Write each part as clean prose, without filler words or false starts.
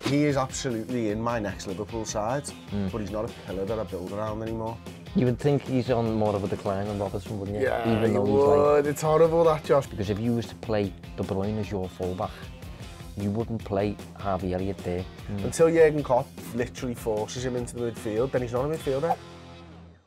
He is absolutely in my next Liverpool side, but he's not a pillar that I build around anymore. You would think he's on more of a decline than Robertson, wouldn't you? Yeah, even though he he's would. like... It's horrible that, Josh. Because if you was to play De Bruyne as your fullback, you wouldn't play Harvey Elliott there. Until Jurgen Klopp literally forces him into the midfield, then he's not a midfielder.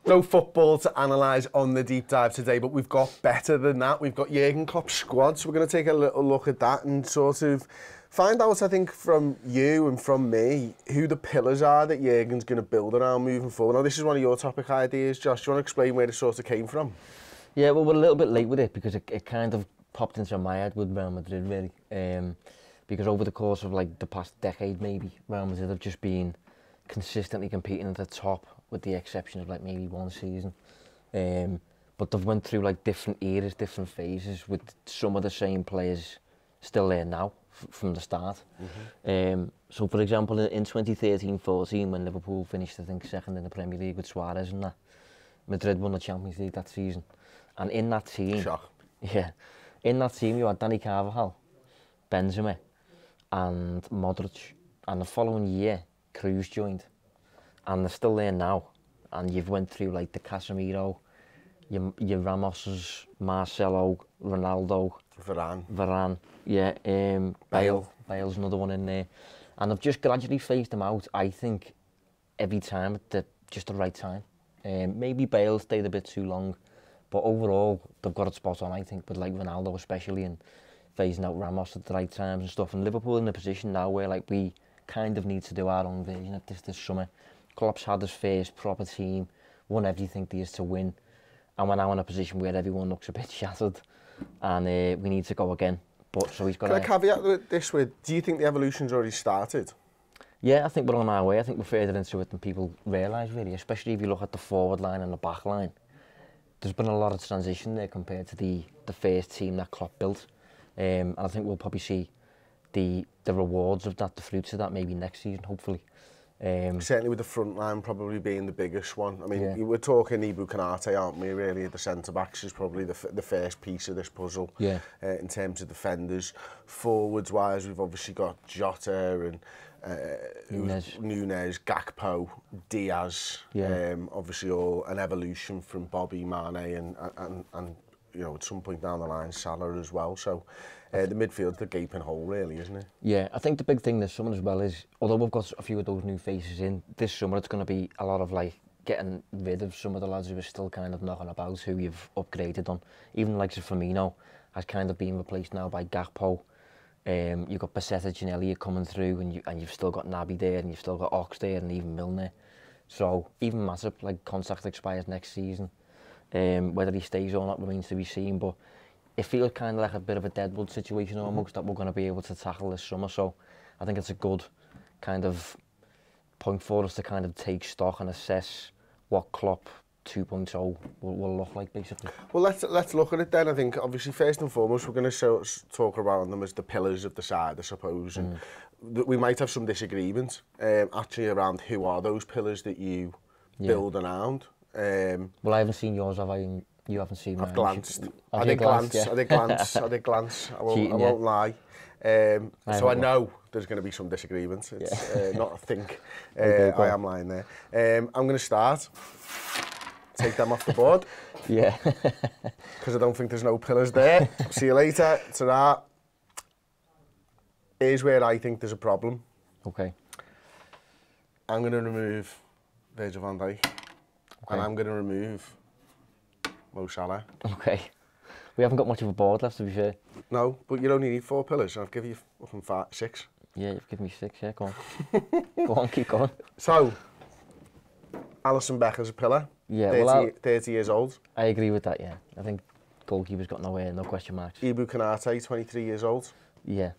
No football to analyse on the deep dive today, but we've got better than that. We've got Jurgen Klopp's squad, so we're going to take a little look at that and sort of find out, I think, from you and from me, who the pillars are that Jurgen's going to build around moving forward. Now, this is one of your topic ideas, Josh. Do you want to explain where it sort of came from? Yeah, well, we're a little bit late with it because it kind of popped into my head with Real Madrid, really. Because over the course of like the past decade, maybe, Real Madrid have just been consistently competing at the top, with the exception of like maybe one season. But they've went through like different eras, different phases, with some of the same players still there now from the start. So for example, in 2013-14, when Liverpool finished, I think, second in the Premier League with Suarez and that, Madrid won the Champions League that season. And in that team, in that team you had Danny Carvajal, Benzema and Modric. And the following year, Cruz joined. And they're still there now. And you've went through like the Casemiro, your Ramoses, Marcelo, Ronaldo, Varane, yeah, Bale's another one in there. And they've just gradually phased them out, I think, every time at just the right time. Maybe Bale stayed a bit too long, but overall they've got it spot on, I think, with like Ronaldo especially, and phasing out Ramos at the right times and stuff. And Liverpool in a position now where like we kind of need to do our own version of this summer. Klopp's had his first proper team, won everything there is to win, and we're now in a position where everyone looks a bit shattered, and we need to go again. But so he's got. Can I caveat this with? Do you think the evolution's already started? Yeah, I think we're on our way. I think we're further into it than people realise, really. Especially if you look at the forward line and the back line. There's been a lot of transition there compared to the first team that Klopp built, and I think we'll probably see the rewards of that, the fruits of that, maybe next season, hopefully. Certainly with the front line probably being the biggest one. I mean, we're talking Ibu Konate, aren't we, really? The centre-backs is probably the first piece of this puzzle in terms of defenders. Forwards-wise, we've obviously got Jota and Nunez, Gakpo, Diaz, obviously all an evolution from Bobby, Mane and you know, at some point down the line, Salah as well. So the midfield's the gaping hole, really, isn't it? Yeah, I think the big thing this summer as well is, although we've got a few of those new faces in, this summer it's going to be a lot of like getting rid of some of the lads who are still kind of knocking about, who you've upgraded on. Even like Firmino has kind of been replaced now by Gakpo. You've got Basetic and Elliott coming through, and you've still got Naby there, and you've still got Ox there, and even Milner. So even Matip, like, contract expires next season. Whether he stays or not remains to be seen, but it feels kind of like a bit of a deadwood situation almost that we're going to be able to tackle this summer. So I think it's a good kind of point for us to kind of take stock and assess what Klopp 2.0 will look like, basically. Well, let's look at it then. I think obviously first and foremost we're going to talk around them as the pillars of the side, I suppose, and we might have some disagreement actually around who are those pillars that you build around. Well, I haven't seen yours, have I? And you haven't seen mine. I've glanced. I did glance. I won't lie. So I know there's going to be some disagreements. It's not a think. I am lying there. I'm going to start. Take them off the board. Yeah. Because I don't think there's no pillars there. See you later. Ta-ra. Here's where I think there's a problem. Okay. I'm going to remove Virgil van Dijk. And I'm going to remove Mo Salah. Okay. We haven't got much of a board left, to be fair. No, but you only need 4 pillars. I'll give you 6. Yeah, you've given me 6, yeah, go on. Go on, keep going. So, Alisson Becker's a pillar. Yeah, 30 years old. I agree with that, yeah. I think goalkeeper's got no question marks. Ibu Konate, 23 years old. Yeah.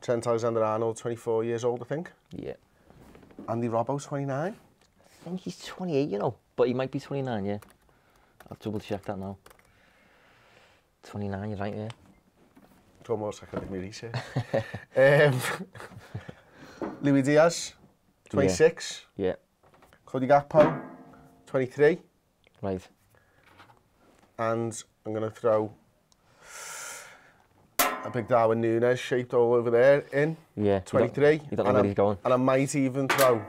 Trent Alexander-Arnold, 24 years old, I think. Yeah. Andy Robbo's 29. I think he's 28, you know, but he might be 29, yeah. I'll double check that now. 29, you're right, yeah. It's almost like I did my research. Louis Diaz, 26. Yeah. Cody Gakpo, 23. Right. And I'm going to throw a big Darwin Núñez shaped all over there in 23. You don't know where he's going. And I might even throw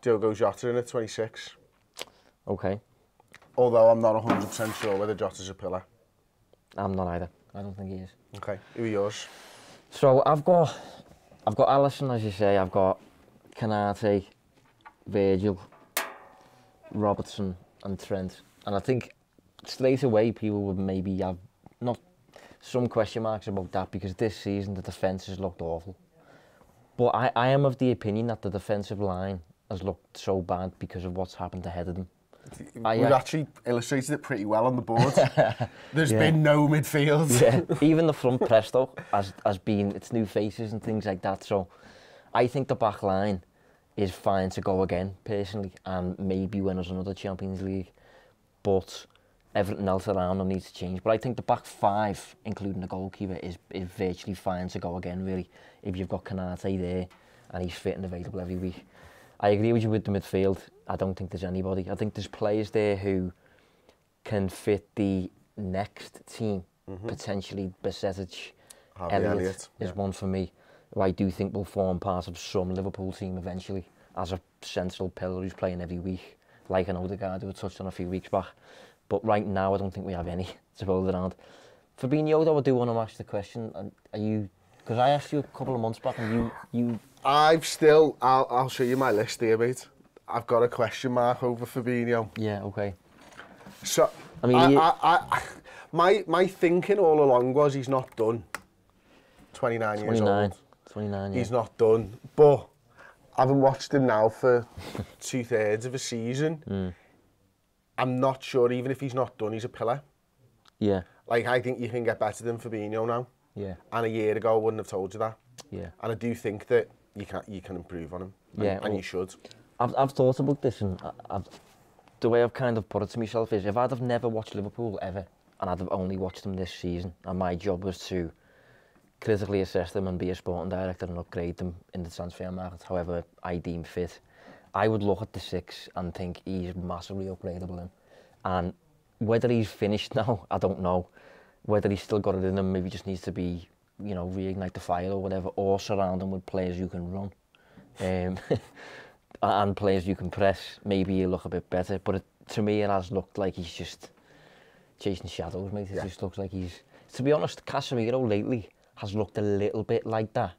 Diogo Jota in at 26. Okay. Although I'm not 100% sure whether Jota's a pillar. I'm not either. I don't think he is. Okay, who are yours? So I've got Alisson, as you say. I've got Canate, Virgil, Robertson and Trent. And I think straight away people would maybe have not some question marks about that, because this season the defence has looked awful. But I am of the opinion that the defensive line has looked so bad because of what's happened ahead of them. We've actually illustrated it pretty well on the board. There's been no midfield. Yeah, even the front press though has been, it's new faces and things like that. So I think the back line is fine to go again, personally, and maybe win us another Champions League. But everything else around them needs to change. But I think the back five, including the goalkeeper, is virtually fine to go again, really, if you've got Canate there and he's fit and available every week. I agree with you with the midfield. I don't think there's anybody. I think there's players there who can fit the next team. Potentially Besetic, Elliott is one for me, who I do think will form part of some Liverpool team eventually as a central pillar who's playing every week, like an Odegaard who we touched on a few weeks back. But right now I don't think we have any to build around. Fabinho, though, I do want to ask the question, are you, because I asked you a couple of months back and you I'll show you my list here, mate. I've got a question mark over Fabinho. Yeah, okay. So, I mean, my thinking all along was he's not done. 29 years old. 29, yeah. He's not done. But having watched him now for 2/3 of a season, I'm not sure, even if he's not done, he's a pillar. Yeah. Like, I think you can get better than Fabinho now. Yeah. And a year ago, I wouldn't have told you that. Yeah. And I do think that you can improve on him. And you should. I've thought about this, and the way I've kind of put it to myself is, if I'd have never watched Liverpool ever, and I'd have only watched them this season, and my job was to critically assess them and be a sporting director and upgrade them in the transfer market, however I deem fit, I would look at the six and think he's massively upgradable in. And whether he's finished now, I don't know. Whether he's still got it in him, maybe just needs to be, you know, reignite the fire or whatever, or surround him with players who can run. And players you can press, maybe he'll look a bit better. But to me, it has looked like he's just chasing shadows, mate. It just looks like he's... To be honest, Casemiro lately has looked a little bit like that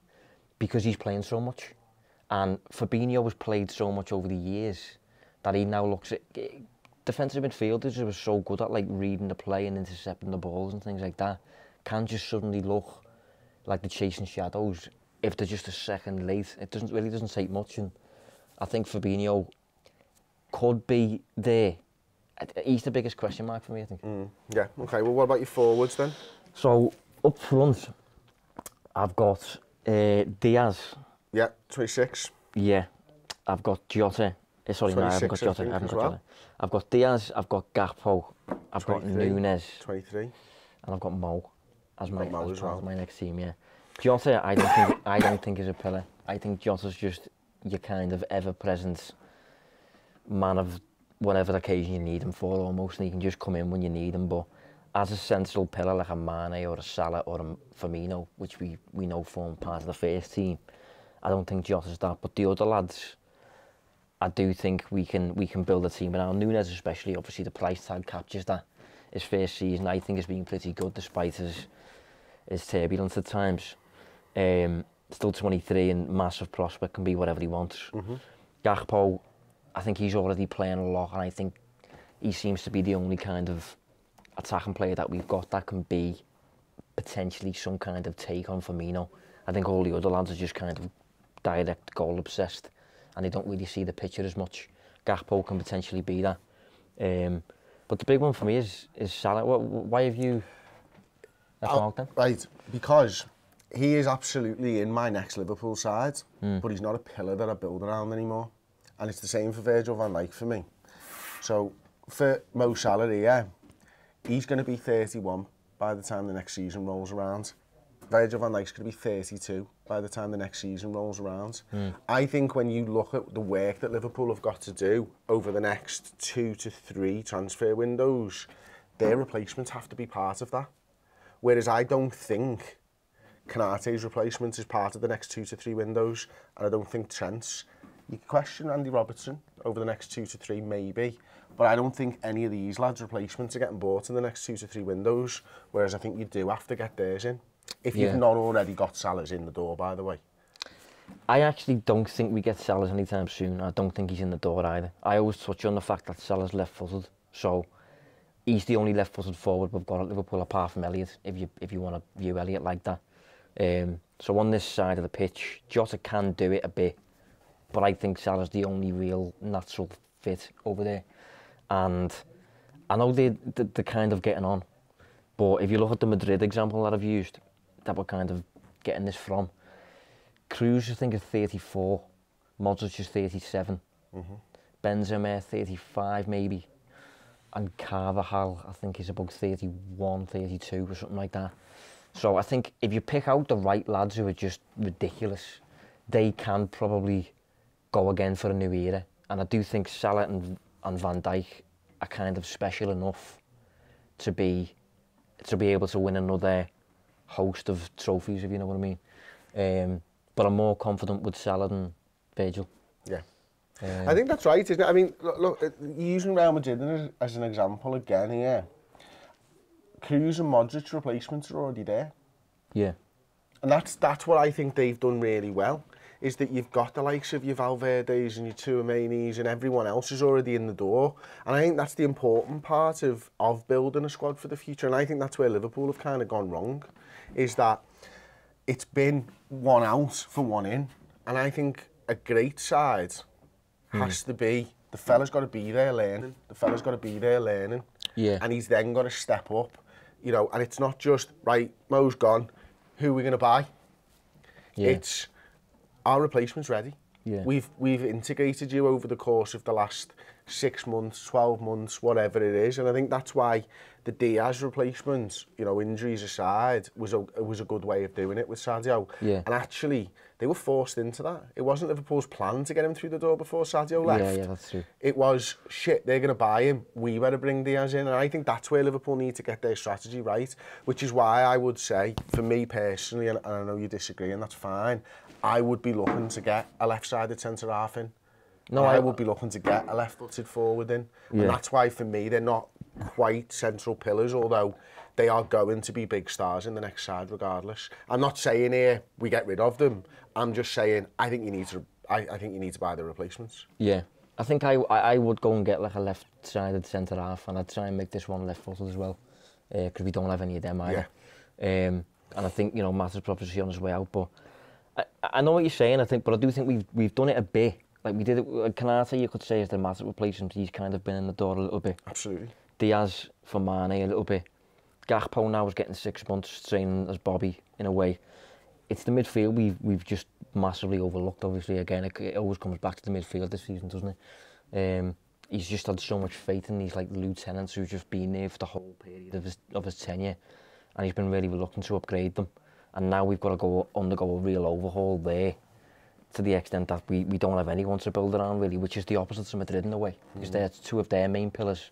because he's playing so much. And Fabinho has played so much over the years that he now looks at... Defensive midfielders who are so good at like reading the play and intercepting the balls and things like that can just suddenly look like they're chasing shadows if they're just a second late. It really doesn't take much, and I think Fabinho could be there. He's the biggest question mark for me, I think. Yeah, okay. Well, what about your forwards then? So, up front, I've got Diaz. Yeah, 26. Yeah, I've got Jota. Sorry, no, I haven't got Jota. I haven't got Jota. I've got Diaz, I've got Gakpo, I've got Núñez. 23. And I've got Mo as my next team, yeah. Jota, I don't think is a pillar. I think Jota's just your kind of ever-present man of whatever occasion you need him for, almost, and he can just come in when you need him. But as a central pillar like a Mane or a Salah or a Firmino, which we know form part of the first team, I don't think Jota's that. But the other lads, I do think we can build a team around. Núñez especially, obviously the price tag captures that. His first season, I think, has been pretty good despite his turbulence at times. Still 23 and massive prospect, can be whatever he wants. Gakpo, I think he's already playing a lot, and I think he seems to be the only kind of attacking player that we've got that can be potentially some kind of take on Firmino. I think all the other lads are just kind of direct goal obsessed, and they don't really see the picture as much. Gakpo can potentially be that. But the big one for me is Salah. Why have you left him out then? Right, because he is absolutely in my next Liverpool side, but he's not a pillar that I build around anymore. And it's the same for Virgil van Dijk for me. So for Mo Salah here, he's going to be 31 by the time the next season rolls around. Virgil van Dijk's going to be 32 by the time the next season rolls around. I think when you look at the work that Liverpool have got to do over the next 2 to 3 transfer windows, their replacements have to be part of that. Whereas I don't think Konaté's replacement is part of the next 2 to 3 windows, and I don't think Trent's. You can question Andy Robertson over the next 2 to 3, maybe, but I don't think any of these lads' replacements are getting bought in the next 2 to 3 windows, whereas I think you do have to get theirs in. If you've not already got Salah's in the door, by the way. I actually don't think we get Salah's anytime soon. I don't think he's in the door either. I always touch on the fact that Salah's left-footed, so he's the only left-footed forward we've got at Liverpool apart from Elliott, if you want to view Elliott like that. So on this side of the pitch, Jota can do it a bit, but I think Salah's the only real natural fit over there. And I know they're kind of getting on, but if you look at the Madrid example that I've used, that we're kind of getting this from, Kroos, I think, is 34, Modric is 37, Benzema 35 maybe, and Carvajal, I think, is about 31, 32 or something like that. So I think if you pick out the right lads who are just ridiculous, they can probably go again for a new era. And I do think Salah and Van Dijk are kind of special enough to be able to win another host of trophies, if you know what I mean. But I'm more confident with Salah than Virgil. Yeah. I think that's right, isn't it? I mean, look using Real Madrid as an example again here, Kroos and Modric replacements are already there. Yeah. And that's what I think they've done really well, is that you've got the likes of your Valverdes and your Tchouaménis and everyone else is already in the door. And I think that's the important part of building a squad for the future. And I think that's where Liverpool have kind of gone wrong, is that it's been one out for one in. And I think a great side has to be, the fella's got to be there learning. The fella's got to be there learning. Yeah. And he's then got to step up, you know, and it's not just, right, Mo's gone, who are we going to buy? Yeah. It's, our replacement's ready. Yeah. We've integrated you over the course of the last 6 months, 12 months, whatever it is. And I think that's why the Diaz replacement, you know, injuries aside, was a good way of doing it with Sadio. Yeah. And actually, they were forced into that. It wasn't Liverpool's plan to get him through the door before Sadio left. Yeah, that's true. It was, shit, they're going to buy him. We better bring Diaz in. And I think that's where Liverpool need to get their strategy right, which is why I would say, for me personally, and I know you disagree, and that's fine, I would be looking to get a left-sided centre-half in. No, I would be looking to get a left-footed forward in. Yeah. And that's why, for me, they're not quite central pillars, although they are going to be big stars in the next side regardless. I'm not saying here we get rid of them. I'm just saying I think you need to buy the replacements. Yeah. I think I would go and get like a left-sided centre-half, and I'd try and make this one left-footed as well, because we don't have any of them either. Yeah. And I think, you know, Matter's probably on his way out, but I know what you're saying, I think, but I do think we've done it a bit. Like we did it with Konaté, you could say, is the Matter replacement. He's kind of been in the door a little bit. Absolutely. Diaz for Mane a little bit. Gakpo now is getting 6 months training as Bobby in a way. It's the midfield we've just massively overlooked. Obviously, again, it always comes back to the midfield this season, doesn't it? He's just had so much faith in these like lieutenants who've just been there for the whole period of his tenure, and he's been really reluctant to upgrade them. And now we've got to undergo a real overhaul there, to the extent that we don't have anyone to build around really, which is the opposite to Madrid in a way, because they're two of their main pillars,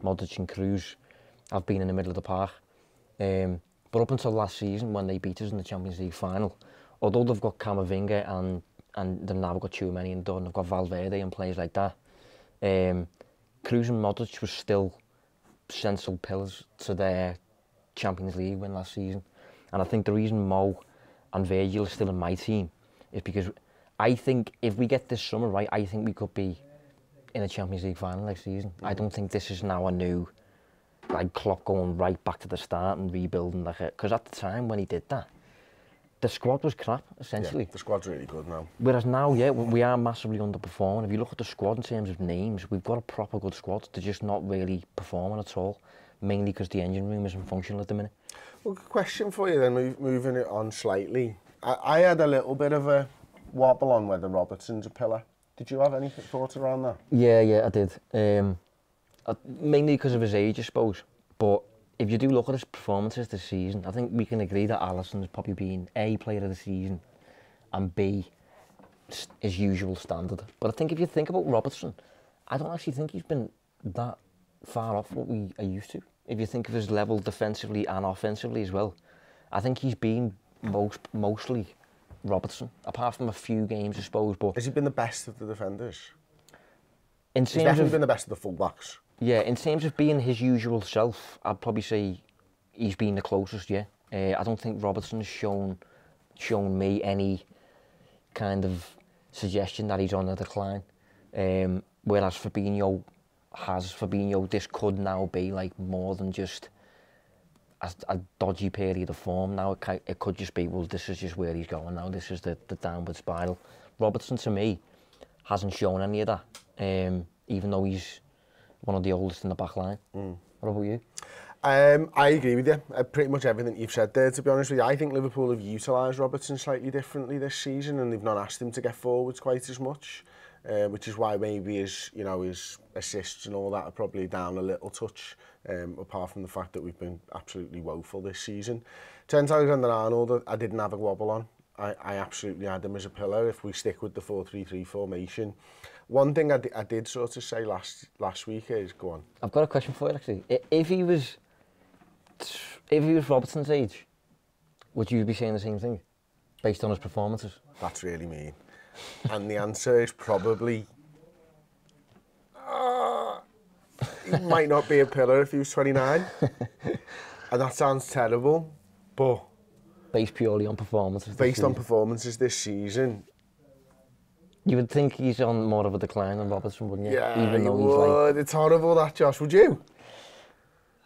Modric and Kroos, have been in the middle of the park. But up until last season, when they beat us in the Champions League final, although they've got Camavinga and they've now got Tchouaméni and they've got Valverde and players like that, Kroos and Modric were still central pillars to their Champions League win last season. And I think the reason Mo and Virgil are still in my team is because I think if we get this summer right, I think we could be in a Champions League final next season. I don't think this is now a new, like, Klopp going right back to the start and rebuilding, like, because at the time when he did that, the squad was crap, essentially. Yeah, the squad's really good now. Whereas now, yeah, we are massively underperforming. If you look at the squad in terms of names, we've got a proper good squad. They're just not really performing at all, mainly because the engine room isn't functional at the minute. Well, good question for you then, moving it on slightly. I had a little bit of a wobble on whether Robertson's a pillar. Did you have any thoughts around that? Yeah, I did. Mainly because of his age, I suppose. But if you do look at his performances this season, I think we can agree that Alisson's probably been A, player of the season, and B, his usual standard. But I think if you think about Robertson, I don't actually think he's been that far off what we are used to. If you think of his level defensively and offensively as well, I think he's been mostly Robertson, apart from a few games, I suppose. But has he been the best of the defenders? In He's definitely been the best of the fullbacks. Yeah, in terms of being his usual self, I'd probably say he's been the closest, yeah. I don't think Robertson's shown me any kind of suggestion that he's on a decline. Whereas Fabinho, this could now be like more than just a dodgy period of form. Now it could just be, well, this is just where he's going now. This is the downward spiral. Robertson, to me, hasn't shown any of that, even though he's one of the oldest in the back line. What about you? I agree with you. Pretty much everything you've said there, to be honest with you. I think Liverpool have utilised Robertson slightly differently this season, and they've not asked him to get forwards quite as much, which is why maybe his assists and all that are probably down a little touch, apart from the fact that we've been absolutely woeful this season. Trent Alexander-Arnold, I didn't have a wobble on. I absolutely had him as a pillar if we stick with the 4-3-3 formation. One thing I did sort of say last week is, go on. I've got a question for you, actually. If he was Robertson's age, would you be saying the same thing, based on his performances? That's really mean. And the answer is probably, he might not be a pillar if he was 29. And that sounds terrible, but based purely on performances. Based on performances this season. You would think he's on more of a decline than Robertson, wouldn't you? Yeah, even though you he's would. It's horrible that, Josh. Would you?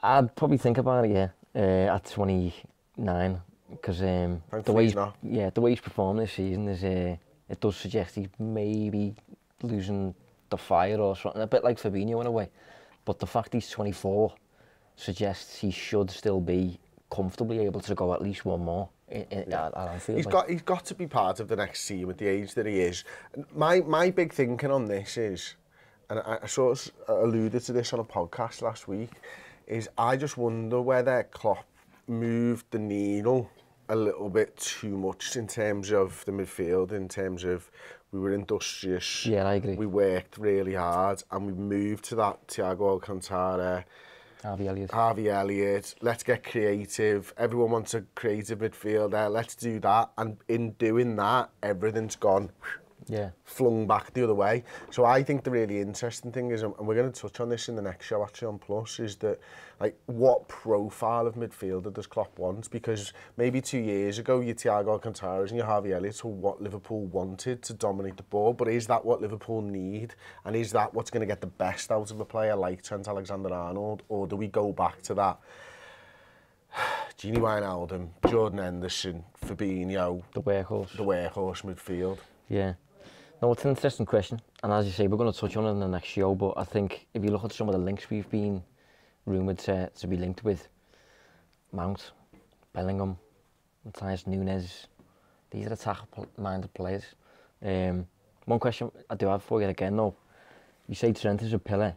I'd probably think about it, yeah, at 29, because the way he's performed this season is it does suggest he's maybe losing the fire or something, a bit like Fabinho in a way. But the fact he's 24 suggests he should still be comfortably able to go at least one more. He's got to be part of the next team at the age that he is. My big thinking on this is, and I sort of alluded to this on a podcast last week, is I just wonder whether Klopp moved the needle a little bit too much in terms of the midfield, in terms of we were industrious. Yeah, I agree. We worked really hard and we moved to that Thiago Alcantara, Harvey Elliott, let's get creative. Everyone wants a creative midfielder, let's do that. And in doing that, everything's gone flung back the other way. So I think the really interesting thing is, and we're going to touch on this in the next show actually on Plus, is that like what profile of midfielder does Klopp want? Because maybe 2 years ago your Thiago Alcantaras and your Harvey Elliott's were what Liverpool wanted to dominate the ball, but is that what Liverpool need? And is that what's going to get the best out of a player like Trent Alexander-Arnold? Or do we go back to that Gini Wijnaldum, Jordan Henderson, Fabinho, the workhorse midfield? Yeah. No, it's an interesting question, and as you say, we're going to touch on it in the next show, but I think if you look at some of the links we've been rumoured to be linked with, Mount, Bellingham, Matthias Nunes, these are attack-minded players. One question I do have for you again though, you say Trent is a pillar.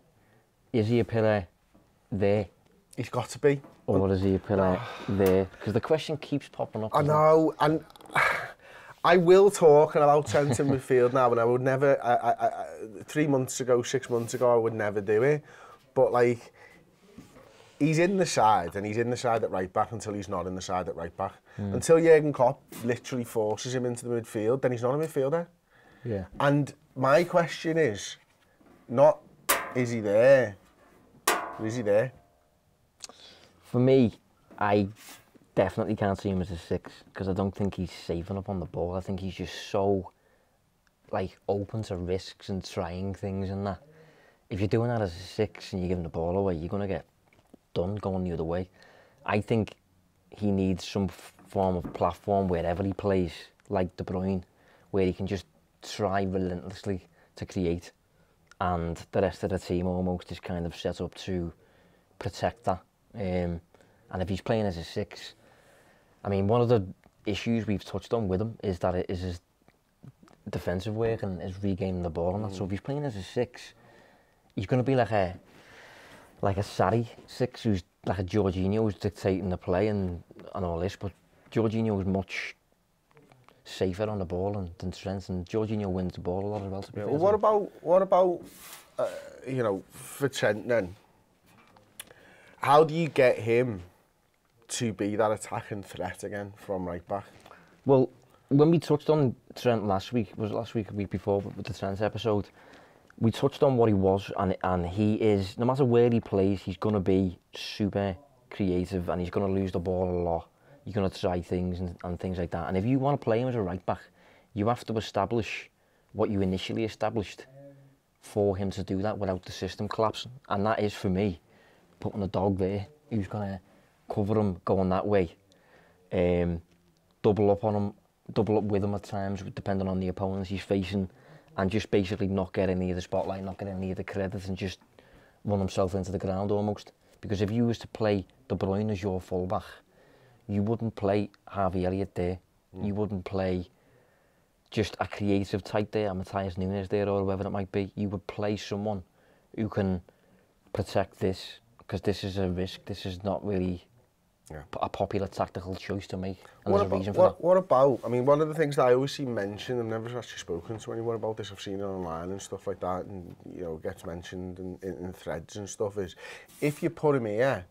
Is he a pillar there? He's got to be. Or is he a pillar there? Because the question keeps popping up. I know, and I will talk about Trent in midfield now, and I would never, 3 months ago, 6 months ago, I would never do it. But like, he's in the side, and he's in the side at right back until he's not in the side at right back. Until Jurgen Klopp literally forces him into the midfield, then he's not a midfielder. Yeah. And my question is, not is he there, but is he there? For me, I definitely can't see him as a 6 because I don't think he's safe enough on the ball. I think he's just so like open to risks and trying things and that. If you're doing that as a 6 and you're giving the ball away, you're going to get done going the other way. I think he needs some form of platform wherever he plays, like De Bruyne, where he can just try relentlessly to create, and the rest of the team almost is kind of set up to protect that. And if he's playing as a 6, I mean, one of the issues we've touched on with him is that it is his defensive work and his regaining the ball and that. So if he's playing as a 6, he's going to be like a Sarri 6 who's like a Jorginho who's dictating the play and all this. But Jorginho is much safer on the ball than Trent, and Jorginho wins the ball a lot as well. To be fair. Well, what about you know, for Trent then? How do you get him to be that attacking threat again from right back? Well, when we touched on Trent last week, was it last week or week before with the Trent episode, we touched on what he was, and he is, no matter where he plays, he's going to be super creative and he's going to lose the ball a lot. You're going to try things and things like that. And if you want to play him as a right back, you have to establish what you initially established for him to do that without the system collapsing. And that is, for me, putting a dog there who's going to cover him going that way. Double up on him, double up with him at times, depending on the opponents he's facing, and just basically not get any of the spotlight, not get any of the credit, and just run himself into the ground almost. Because if you was to play De Bruyne as your fullback, you wouldn't play Harvey Elliott there. You wouldn't play just a creative type there, a Matthias Nunes there, or whoever it might be. You would play someone who can protect this, because this is a risk. This is not really a popular tactical choice to make, and there's a reason for that. What about, I mean, one of the things that I always see mentioned, I've never actually spoken to anyone about this, I've seen it online and stuff like that, and, you know, it gets mentioned in threads and stuff, is if you put him here,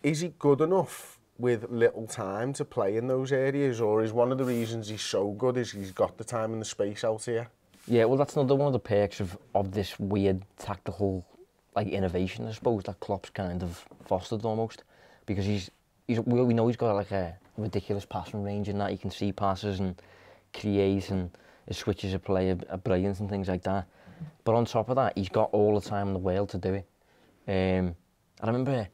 is he good enough with little time to play in those areas, or is one of the reasons he's so good is he's got the time and the space out here? Yeah, well, that's another one of the perks of this weird tactical, like, innovation, I suppose, that Klopp's kind of fostered almost. Because we know he's got like a ridiculous passing range in that. He can see passes and create, and his switches of play are brilliant and things like that. But on top of that, he's got all the time in the world to do it. I remember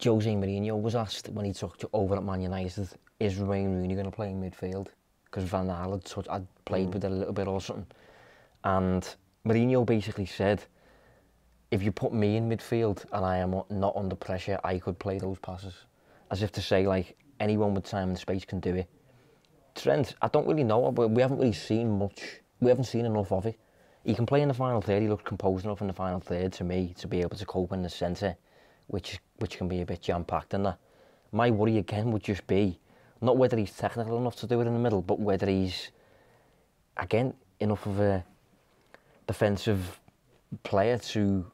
Jose Mourinho was asked when he took over at Man United, is Wayne Rooney going to play in midfield? Because Van Gaal had played with it a little bit or something. And Mourinho basically said, if you put me in midfield and I am not under pressure, I could play those passes. As if to say, like, anyone with time and space can do it. Trent, I don't really know, but we haven't really seen much. We haven't seen enough of it. He can play in the final third. He looks composed enough in the final third, to me, to be able to cope in the centre, which can be a bit jam-packed in that. My worry, again, would just be not whether he's technical enough to do it in the middle, but whether he's, again, enough of a defensive player to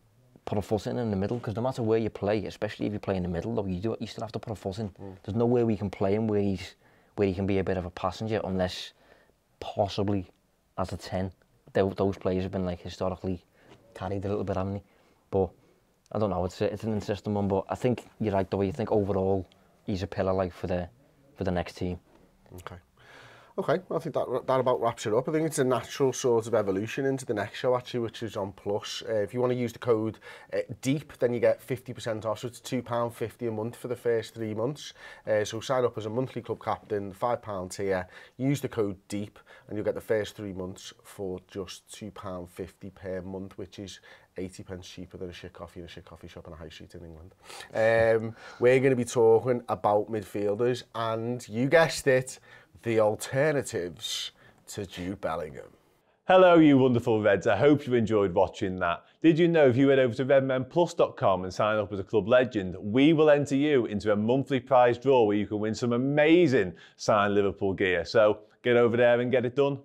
put a foot in the middle, because no matter where you play, especially if you play in the middle, though, you still have to put a foot in. There's nowhere we can play him where he can be a bit of a passenger, unless possibly as a 10. Those players have been, like, historically carried a little bit, haven't they? But I don't know, it's an interesting one, but I think you're right, though. You think overall he's a pillar, like, for the next team. Okay, well, I think that about wraps it up. I think it's a natural sort of evolution into the next show, actually, which is on Plus. If you want to use the code DEEP, then you get 50% off, so it's £2.50 a month for the first 3 months. So sign up as a monthly club captain, £5 tier, use the code DEEP, and you'll get the first 3 months for just £2.50 per month, which is 80p cheaper than a shit coffee in a shit coffee shop on a high street in England. We're going to be talking about midfielders, and you guessed it, the alternatives to Jude Bellingham. Hello, you wonderful Reds. I hope you enjoyed watching that. Did you know if you head over to redmenplus.com and sign up as a club legend, we will enter you into a monthly prize draw where you can win some amazing signed Liverpool gear. So get over there and get it done.